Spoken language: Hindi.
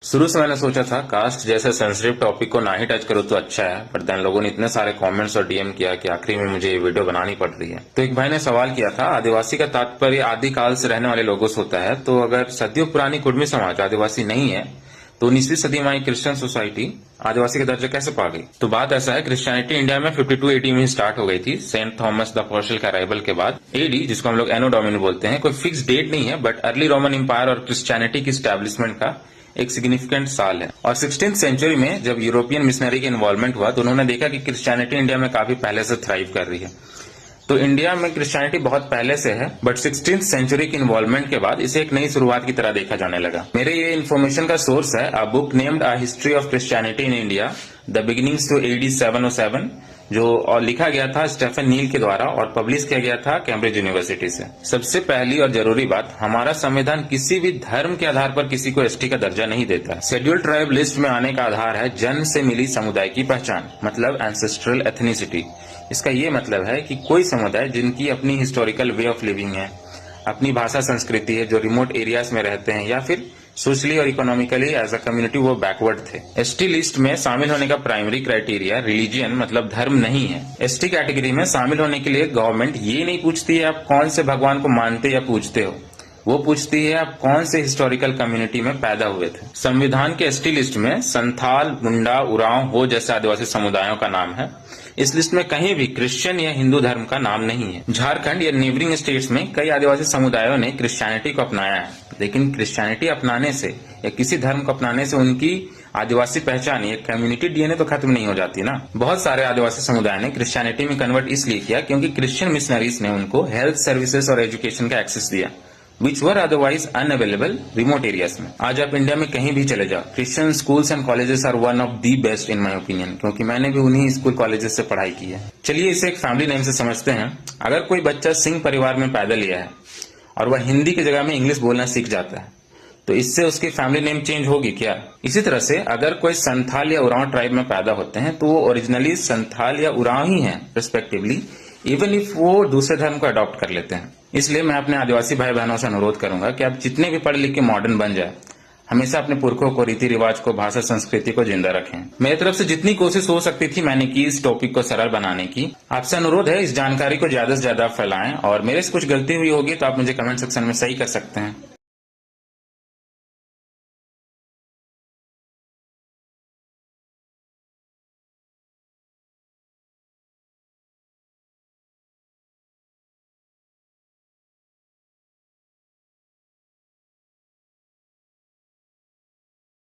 शुरू से मैंने सोचा था कास्ट जैसे सेंसिटिव टॉपिक को ना ही टच करो तो अच्छा है, बट देन लोगों ने इतने सारे कमेंट्स और डीएम किया कि आखिरी में मुझे ये वीडियो बनानी पड़ रही है। तो एक भाई ने सवाल किया था, आदिवासी का तात्पर्य आदिकाल से रहने वाले लोगों से होता है, तो अगर सदियों पुरानी कुर्मी समाज आदिवासी नहीं है तो 19वीं सदी में आई क्रिश्चियन सोसाइटी आदिवासी का दर्जा कैसे पा गई? तो बात ऐसा है, क्रिश्चियनिटी इंडिया में 52 AD में स्टार्ट हो गई थी, सेंट थॉमस द अपोस्टल के अराइवल के बाद। एडी, जिसको हम लोग एनो डोमिनी बोलते हैं, कोई फिक्स डेट नहीं है, बट अर्ली रोमन एम्पायर और क्रिश्चियनिटी की स्टैब्लिशमेंट का एक सिग्निफिकेंट साल है। और 16th सेंचुरी में जब यूरोपियन मिशनरी का इन्वॉल्वमेंट हुआ तो उन्होंने देखा कि क्रिश्चियनिटी इंडिया में काफी पहले से थ्राइव कर रही है। तो इंडिया में क्रिश्चियनिटी बहुत पहले से है, बट 16th सेंचुरी के इन्वॉल्वमेंट के बाद इसे एक नई शुरुआत की तरह देखा जाने लगा। मेरे ये इन्फॉर्मेशन का सोर्स है a book named a history of Christianity in India the beginnings to AD 707, जो और लिखा गया था स्टेफन नील के द्वारा और पब्लिश किया गया था कैम्ब्रिज यूनिवर्सिटी से। सबसे पहली और जरूरी बात, हमारा संविधान किसी भी धर्म के आधार पर किसी को ST का दर्जा नहीं देता। शेड्यूल्ड ट्राइब लिस्ट में आने का आधार है जन्म से मिली समुदाय की पहचान, मतलब एंसेस्ट्रल एथनिसिटी। इसका ये मतलब है कि कोई समुदाय जिनकी अपनी हिस्टोरिकल वे ऑफ लिविंग है, अपनी भाषा संस्कृति है, जो रिमोट एरियाज में रहते हैं या फिर सोशली और इकोनॉमिकली एज अ कम्युनिटी वो बैकवर्ड थे। ST लिस्ट में शामिल होने का प्राइमरी क्राइटेरिया रिलीजियन मतलब धर्म नहीं है। ST कैटेगरी में शामिल होने के लिए गवर्नमेंट ये नहीं पूछती है आप कौन से भगवान को मानते या पूजते हो, वो पूछती है आप कौन से हिस्टोरिकल कम्युनिटी में पैदा हुए थे। संविधान के ST लिस्ट में संथाल, मुंडा, उरांव, हो जैसे आदिवासी समुदायों का नाम है। इस लिस्ट में कहीं भी क्रिश्चियन या हिंदू धर्म का नाम नहीं है। झारखंड या नेबरिंग स्टेट्स में कई आदिवासी समुदायों ने क्रिश्चियनिटी को अपनाया है, लेकिन क्रिश्चियनिटी अपनाने से या किसी धर्म को अपनाने से उनकी आदिवासी पहचान या कम्युनिटी DNA तो खत्म नहीं हो जाती ना। बहुत सारे आदिवासी समुदाय ने क्रिश्चियनिटी में कन्वर्ट इसलिए किया क्योंकि क्रिश्चियन मिशनरीज ने उनको हेल्थ सर्विसेज और एजुकेशन का एक्सेस दिया, which were otherwise unavailable remote areas में। आज आप इंडिया में कहीं भी चले जाओ, Christian schools and colleges are one of the best in my opinion, क्योंकि मैंने भी उन्हीं स्कूल कॉलेजेस से पढ़ाई की है। चलिए इसे एक फैमिली नेम से समझते हैं। अगर कोई बच्चा सिंह परिवार में पैदा लिया है और वह हिंदी की जगह में इंग्लिश बोलना सीख जाता है, तो इससे उसकी फैमिली नेम चेंज होगी क्या? इसी तरह से अगर कोई संथाल या उरांव ट्राइब में पैदा होते हैं तो वो ओरिजिनली संथाल या उरांव ही हैं रिस्पेक्टिवली, इवन इफ वो दूसरे धर्म को अडॉप्ट कर लेते हैं। इसलिए मैं अपने आदिवासी भाई बहनों से अनुरोध करूंगा कि आप जितने भी पढ़े लिख के मॉडर्न बन जाए, हमेशा अपने पुरखों को, रीति रिवाज को, भाषा संस्कृति को जिंदा रखें। मेरी तरफ से जितनी कोशिश हो सकती थी मैंने की इस टॉपिक को सरल बनाने की। आपसे अनुरोध है इस जानकारी को ज्यादा से ज्यादा फैलाएं, और मेरे से कुछ गलती हुई होगी तो आप मुझे कमेंट सेक्शन में सही कर सकते हैं।